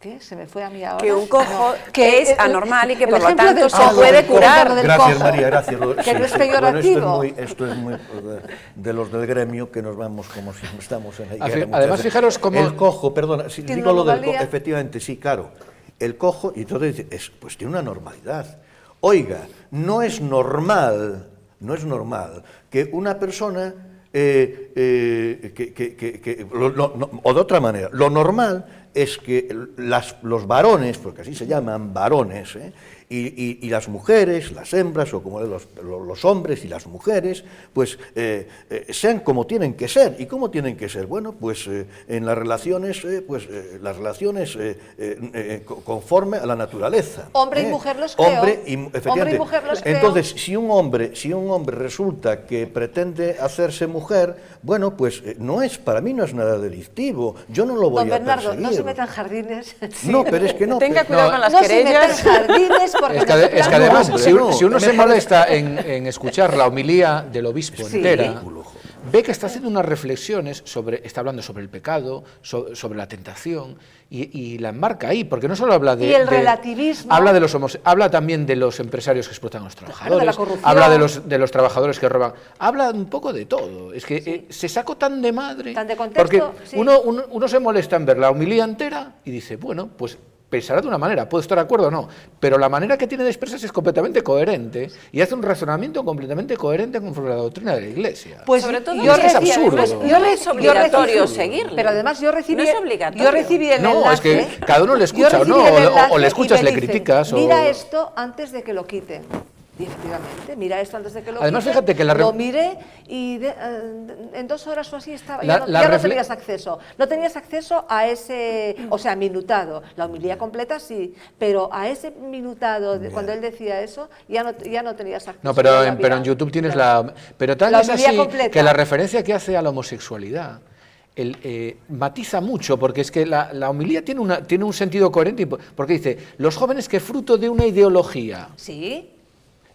¿Qué? Se me fue a mí ahora. Que un cojo que es anormal y que por lo tanto se puede curar. Gracias, María, gracias. Que no es peyorativo. Bueno, esto es muy de los del gremio, que nos vamos como si estamos en la guerra. Además, fijaros cómo... El cojo, perdona, si digo lo del cojo, efectivamente, sí, claro. El cojo, y entonces pues tiene una normalidad. Oiga, no es normal que una persona... o de otra manera, lo normal es que los varones, porque así se llaman varones, y las mujeres, las hembras, o como los hombres y las mujeres, pues sean como tienen que ser. ¿Y cómo tienen que ser? Bueno, pues en las relaciones, conforme a la naturaleza. Hombre y mujer los creo. Efectivamente. Hombre y mujer los creo. Entonces, si un hombre resulta que pretende hacerse mujer, bueno, pues para mí no es nada delictivo. Yo no lo voy a perseguir. Don Bernardo, no se metan jardines. No, pero es que no. Tenga cuidado con las No querellas. se metan jardines porque... Es que además, si uno se molesta en escuchar la homilía del obispo entera, ve que está haciendo unas reflexiones está hablando sobre el pecado, sobre la tentación, y la enmarca ahí, porque no solo habla de... Y el relativismo. Habla también de los empresarios que explotan a los trabajadores, de la corrupción. Habla de los trabajadores que roban, habla un poco de todo. Es que se sacó tan de madre, tan de contexto, porque uno se molesta en ver la homilía entera y dice, bueno, pues... pensará de una manera, puedo estar de acuerdo o no, pero la manera que tiene de expresarse es completamente coherente y hace un razonamiento completamente coherente conforme a la doctrina de la Iglesia. Pues sobre todo es absurdo. No es obligatorio seguirle. Pero además yo recibí el enlace. No, es que cada uno le escucha o no, o le escuchas, le criticas. Mira esto antes de que lo quiten. Y efectivamente, mira esto antes de que lo Además, quiten, fíjate que lo miré y en 2 horas o así estaba, ya no tenías acceso. No tenías acceso a ese, o sea, minutado. La homilía completa sí, pero a ese minutado, cuando él decía eso, ya no tenías acceso. No, pero en YouTube tienes Pero tal es así completa, que la referencia que hace a la homosexualidad matiza mucho, porque es que la homilía tiene un sentido coherente, porque dice, los jóvenes que fruto de una ideología... Sí.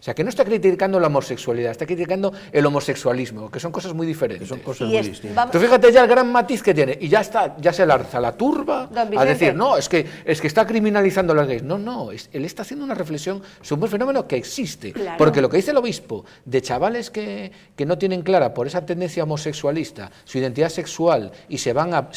O sea, que no está criticando la homosexualidad, está criticando el homosexualismo, que son cosas muy diferentes. Son cosas muy distintas. Tú fíjate ya el gran matiz que tiene, y ya se lanza la turba a decir, no, es que está criminalizando a los gays. No, él está haciendo una reflexión sobre un fenómeno que existe. Claro. Porque lo que dice el obispo de chavales que no tienen clara por esa tendencia homosexualista su identidad sexual y se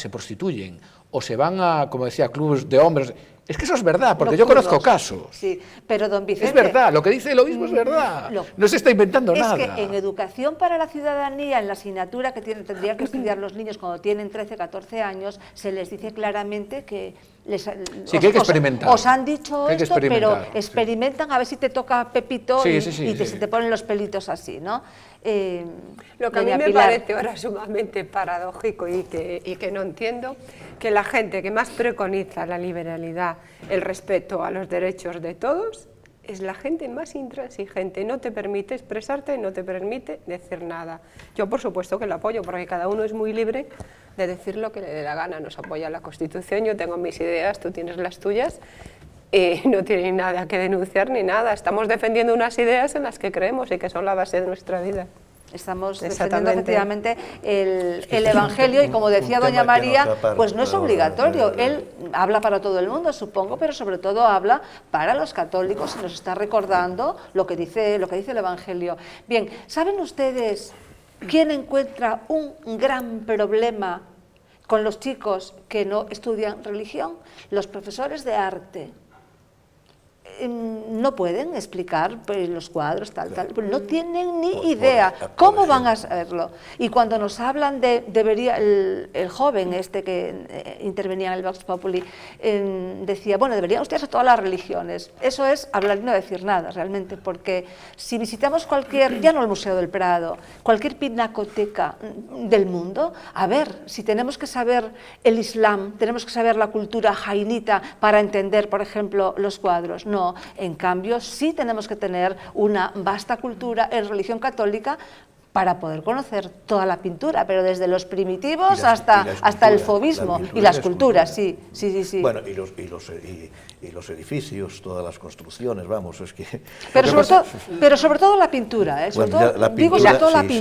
prostituyen, o se van a, como decía, clubes de hombres... Es que eso es verdad, porque yo conozco casos. Sí, pero don Vicente... Es verdad, lo que dice el obispo es verdad. No se está inventando nada. Es que en Educación para la Ciudadanía, en la asignatura que tendrían que estudiar los niños cuando tienen 13, 14 años, se les dice claramente que Sí, que hay que experimentar. Os han dicho que esto, pero experimentar, experimentan a ver si te toca Pepito Sí, y sí, sí, se te ponen los pelitos así, ¿no? Lo que a mí doña me Pilar. parece ahora sumamente paradójico y que no entiendo, que la gente que más preconiza la liberalidad, el respeto a los derechos de todos, es la gente más intransigente, no te permite expresarte, no te permite decir nada. Yo por supuesto que lo apoyo, porque cada uno es muy libre de decir lo que le dé la gana, nos apoya la Constitución, yo tengo mis ideas, tú tienes las tuyas, no tienen nada que denunciar ni nada, estamos defendiendo unas ideas en las que creemos y que son la base de nuestra vida. Estamos defendiendo efectivamente el Evangelio y, como decía doña María, pues no es obligatorio. Él habla para todo el mundo, supongo, pero sobre todo habla para los católicos y nos está recordando lo que dice el Evangelio. Bien, ¿saben ustedes quién encuentra un gran problema con los chicos que no estudian religión? Los profesores de arte. No pueden explicar pues, los cuadros, tal, no tienen ni idea. ¿Cómo van a saberlo? Y cuando nos hablan debería el joven este que intervenía en el Vox Populi, decía, bueno, deberían ustedes a todas las religiones. Eso es hablar y no decir nada, realmente, porque si visitamos cualquier, ya no el Museo del Prado, cualquier pinacoteca del mundo, a ver, si tenemos que saber el Islam, tenemos que saber la cultura jainita para entender, por ejemplo, los cuadros. No, en cambio sí tenemos que tener una vasta cultura en religión católica para poder conocer toda la pintura, pero desde los primitivos hasta el fauvismo y la escultura, sí. Bueno, y los edificios, todas las construcciones, vamos, es que... Pero sobre todo la pintura, sobre todo la pintura.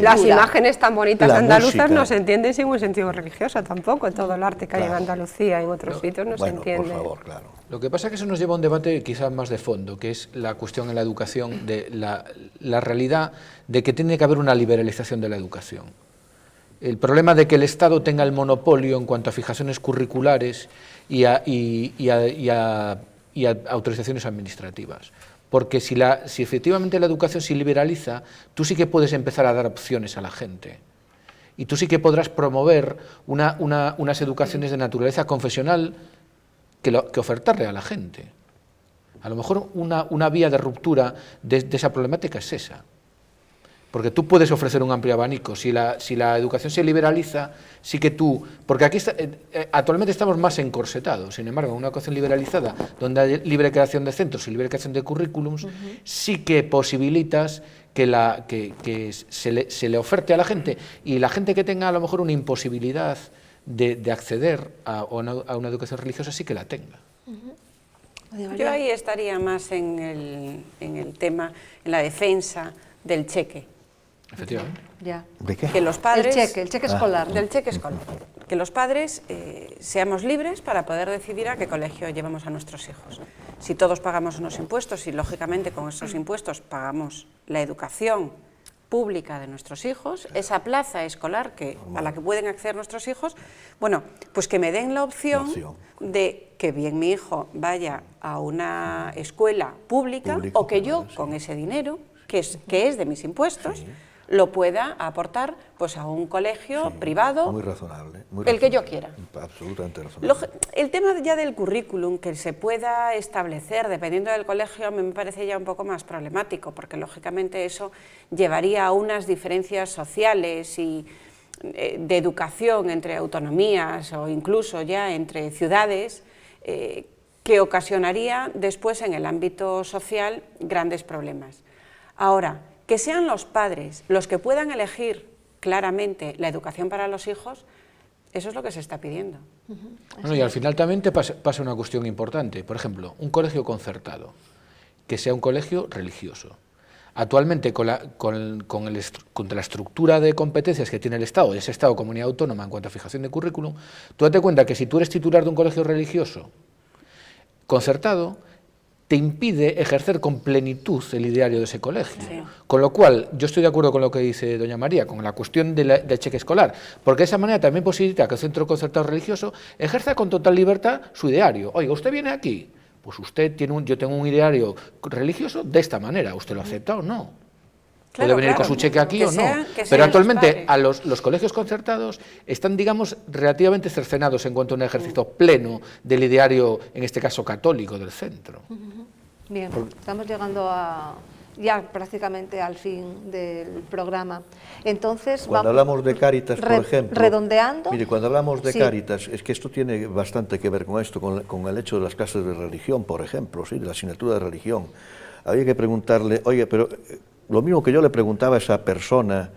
Las imágenes tan bonitas andaluzas no se entienden sin un sentido religioso tampoco, todo el arte que hay en Andalucía, en otros sitios no se entiende. Por favor, claro. Lo que pasa es que eso nos lleva a un debate quizás más de fondo, que es la cuestión en la educación, de la realidad de que tiene que haber una liberalización de la educación. El problema de que el Estado tenga el monopolio en cuanto a fijaciones curriculares y a autorizaciones administrativas. Porque si efectivamente la educación se liberaliza, tú sí que puedes empezar a dar opciones a la gente. Y tú sí que podrás promover unas educaciones de naturaleza confesional que ofertarle a la gente. A lo mejor una vía de ruptura de esa problemática es esa. Porque tú puedes ofrecer un amplio abanico. Si la educación se liberaliza, sí que tú... Porque aquí actualmente estamos más encorsetados. Sin embargo, en una educación liberalizada, donde hay libre creación de centros y libre creación de currículums, sí que posibilitas que se le oferte a la gente, y la gente que tenga a lo mejor una imposibilidad de acceder a una educación religiosa sí que la tenga. Yo ahí estaría más en el tema, en la defensa del cheque. Efectivamente. Ya. ¿De qué? Que los padres, el cheque escolar. Del cheque escolar. Que los padres seamos libres para poder decidir a qué colegio llevamos a nuestros hijos. Si todos pagamos unos impuestos y, lógicamente, con esos impuestos pagamos la educación pública de nuestros hijos, esa plaza escolar a la que pueden acceder nuestros hijos, bueno, pues que me den la opción de que bien mi hijo vaya a una escuela pública o que yo, con ese dinero, que es de mis impuestos, lo pueda aportar pues a un colegio privado, muy razonable, el que yo quiera. Absolutamente razonable. El tema ya del currículum, que se pueda establecer dependiendo del colegio, me parece ya un poco más problemático, porque lógicamente eso llevaría a unas diferencias sociales y de educación entre autonomías o incluso ya entre ciudades, que ocasionaría después en el ámbito social grandes problemas. Ahora, que sean los padres los que puedan elegir claramente la educación para los hijos, eso es lo que se está pidiendo. Bueno, y al final también te pasa una cuestión importante. Por ejemplo, un colegio concertado, que sea un colegio religioso. Actualmente, con la estructura de competencias que tiene el Estado, ese Estado comunidad autónoma en cuanto a fijación de currículum, tú date cuenta que si tú eres titular de un colegio religioso concertado, te impide ejercer con plenitud el ideario de ese colegio. Sí. Con lo cual, yo estoy de acuerdo con lo que dice doña María, con la cuestión del cheque escolar, porque de esa manera también posibilita que el centro concertado religioso ejerza con total libertad su ideario. Oiga, ¿usted viene aquí? Pues usted yo tengo un ideario religioso de esta manera, ¿usted lo acepta o no? Puede venir con su cheque aquí o no. Pero actualmente los colegios concertados están, digamos, relativamente cercenados en cuanto a un ejercicio pleno del ideario, en este caso católico, del centro. Bien, estamos llegando ya prácticamente al fin del programa. Entonces, cuando hablamos de Cáritas, por ejemplo, redondeando. Mire, cuando hablamos de Cáritas, es que esto tiene bastante que ver con esto, con el hecho de las clases de religión, por ejemplo, ¿sí? De la asignatura de religión. Había que preguntarle, oye, pero lo mismo que yo le preguntaba a esa persona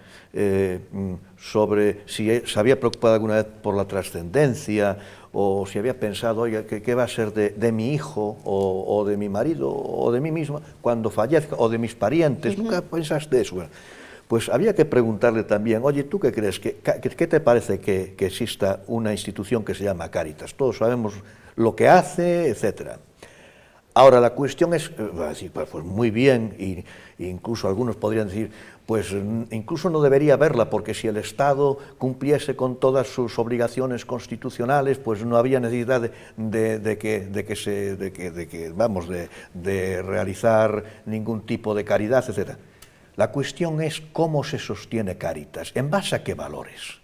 sobre si se había preocupado alguna vez por la trascendencia, o si había pensado, oye, ¿qué va a ser de mi hijo, o de mi marido, o de mí misma, cuando fallezca, o de mis parientes? ¿Nunca pensaste eso? Bueno, pues había que preguntarle también, oye, ¿tú qué crees? ¿Qué te parece que exista una institución que se llama Cáritas? Todos sabemos lo que hace, etcétera. Ahora, la cuestión es, va a decir, pues muy bien, e incluso algunos podrían decir, pues incluso no debería haberla, porque si el Estado cumpliese con todas sus obligaciones constitucionales, pues no había necesidad de realizar ningún tipo de caridad, etc. La cuestión es cómo se sostiene Cáritas, ¿en base a qué valores?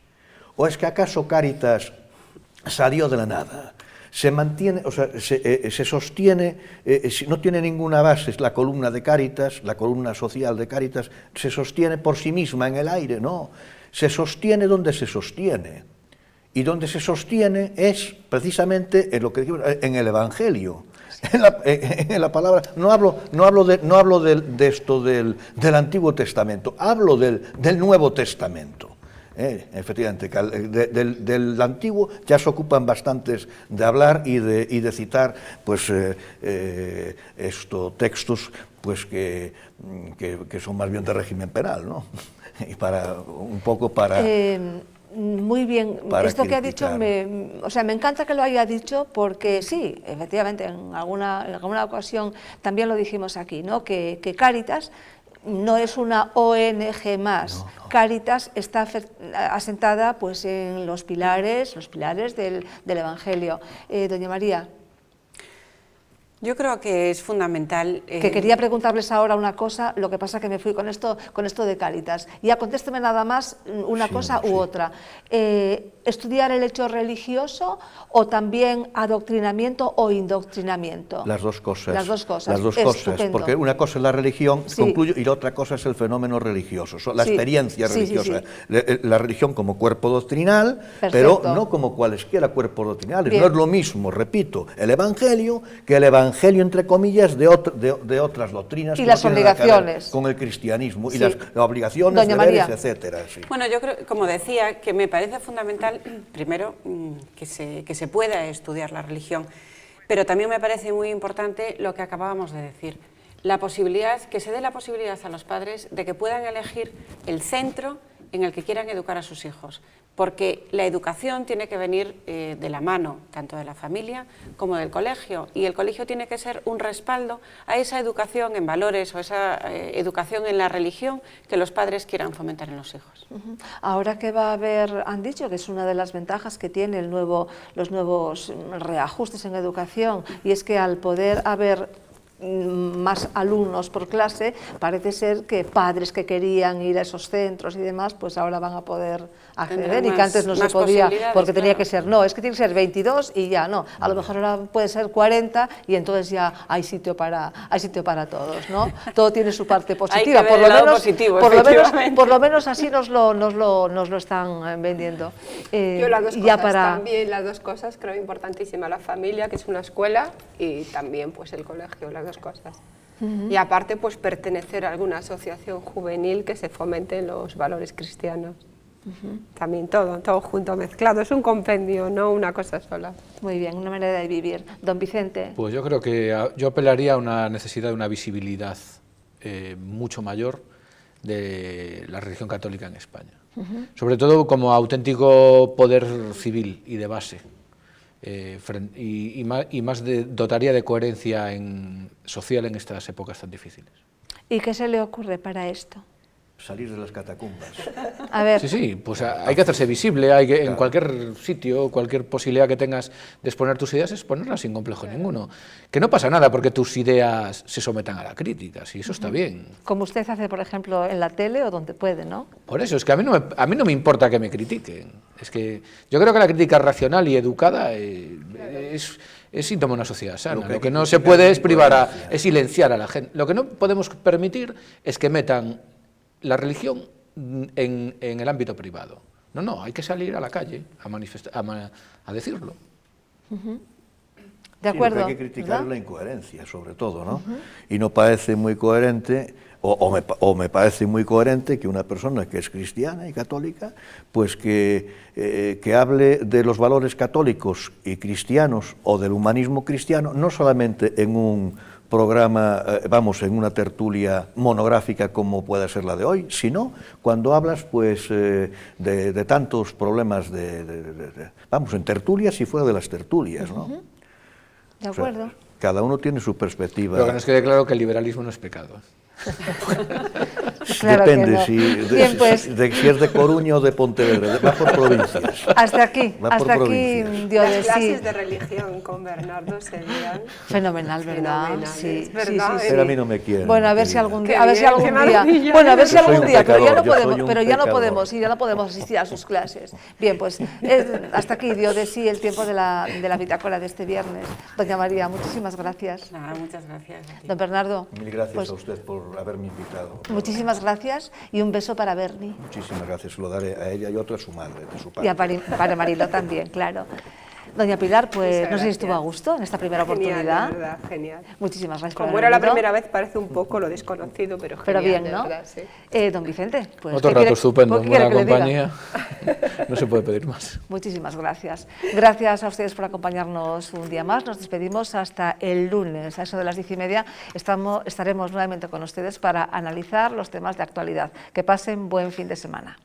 ¿O es que acaso Cáritas salió de la nada? Se mantiene, o sea, se sostiene, no tiene ninguna base, es la columna de Cáritas, la columna social de Cáritas, se sostiene por sí misma en el aire, no, se sostiene donde se sostiene, y donde se sostiene es precisamente en lo que decimos, en el Evangelio, en la palabra. No hablo de esto del Antiguo Testamento, hablo del Nuevo Testamento. Efectivamente, del antiguo ya se ocupan bastantes de hablar y de citar, pues, textos, pues, que son más bien de régimen penal, ¿no? Y un poco para... Muy bien, esto que ha dicho, me encanta que lo haya dicho, porque sí, efectivamente, en alguna ocasión también lo dijimos aquí, ¿no? Que Cáritas no es una ONG más. No. Cáritas está asentada, pues, en los pilares del Evangelio. Doña María. Yo creo que es fundamental... Que quería preguntarles ahora una cosa, lo que pasa que me fui con esto de Cáritas. Ya contésteme nada más una cosa u otra. ¿Estudiar el hecho religioso o también adoctrinamiento o indoctrinamiento? Las dos cosas. Las dos cosas. Las dos cosas, porque una cosa es la religión, concluyo, y la otra cosa es el fenómeno religioso, la experiencia religiosa. La religión como cuerpo doctrinal, pero no como cualesquiera cuerpos doctrinales. Bien. No es lo mismo, repito, el Evangelio que el Evangelio, entre comillas, de otras doctrinas. Y las obligaciones. Con el cristianismo, y las obligaciones, deberes, etcétera. Sí. Bueno, yo creo, como decía, que me parece fundamental, primero, que se pueda estudiar la religión, pero también me parece muy importante lo que acabábamos de decir, que se dé la posibilidad a los padres de que puedan elegir el centro en el que quieran educar a sus hijos, porque la educación tiene que venir de la mano, tanto de la familia como del colegio, y el colegio tiene que ser un respaldo a esa educación en valores o esa educación en la religión que los padres quieran fomentar en los hijos. Ahora que va a haber, han dicho que es una de las ventajas que tiene los nuevos reajustes en educación, y es que al poder haber más alumnos por clase, parece ser que padres que querían ir a esos centros y demás, pues ahora van a poder acceder, y que antes no se podía, porque tenía que ser, no, es que tiene que ser 22 y ya, no, a lo mejor ahora puede ser 40 y entonces ya hay sitio para todos, ¿no? Todo tiene su parte positiva, por lo menos así nos lo están vendiendo. Yo las dos cosas también, las dos cosas creo importantísimas, la familia, que es una escuela, y también pues el colegio, las dos cosas. Y aparte, pues pertenecer a alguna asociación juvenil que se fomenten los valores cristianos. También todo junto, mezclado, es un compendio, no una cosa sola. Muy bien, una manera de vivir. Don Vicente. Pues yo creo que yo apelaría a una necesidad de una visibilidad mucho mayor de la religión católica en España, sobre todo como auténtico poder civil y de base. Y más dotaría de coherencia social en estas épocas tan difíciles. ¿Y qué se le ocurre para esto? salir de las catacumbas. A ver. Sí, pues hay que hacerse visible, en cualquier sitio, cualquier posibilidad que tengas de exponer tus ideas, exponerlas sin complejo ninguno. Que no pasa nada porque tus ideas se sometan a la crítica, y eso está bien. Como usted hace, por ejemplo, en la tele o donde puede, ¿no? Por eso, es que a mí no me importa que me critiquen. Es que yo creo que la crítica racional y educada es síntoma de una sociedad sana. Lo que no se puede es es silenciar a la gente. Lo que no podemos permitir es que metan la religión en el ámbito privado. No, hay que salir a la calle a decirlo. De acuerdo. Lo que hay que criticar es la incoherencia, sobre todo, ¿no? Y no parece muy coherente, o me parece muy coherente que una persona que es cristiana y católica, pues que hable de los valores católicos y cristianos o del humanismo cristiano, no solamente en un programa, en una tertulia monográfica como pueda ser la de hoy, sino cuando hablas pues de tantos problemas en tertulias y fuera de las tertulias, ¿no? De acuerdo. O sea, cada uno tiene su perspectiva. Pero que nos quede claro que el liberalismo no es pecado. Claro. Depende no. si Bien, es de Coruña o de Pontevedra, va por provincias. Hasta aquí Las clases de religión con Bernardo serían fenomenal, ¿verdad? Sí, ¿verdad? Pero a mí no me quieren. Bueno, a ver si algún día, Bueno, a ver si algún día, pero ya no pecador. podemos asistir a sus clases. Bien, pues hasta aquí dio de sí el tiempo de la bitácora de este viernes. Doña María, muchísimas gracias. Nada, muchas gracias a ti. Don Bernardo. Mil gracias a usted por haberme invitado. Muchísimas gracias y un beso para Berni. Muchísimas gracias, se lo daré a ella y otro a su madre, de su padre. Y para Marilo también, claro. Doña Pilar, pues no sé si estuvo a gusto en esta primera oportunidad. De verdad, genial. Muchísimas gracias. Como era la primera vez, parece un poco lo desconocido, pero genial. Pero bien, de ¿no? verdad, sí. Don Vicente, pues otro rato estupendo, buena compañía. No se puede pedir más. Muchísimas gracias. Gracias a ustedes por acompañarnos un día más. Nos despedimos hasta el lunes, a eso de las 10:30. Estaremos nuevamente con ustedes para analizar los temas de actualidad. Que pasen buen fin de semana.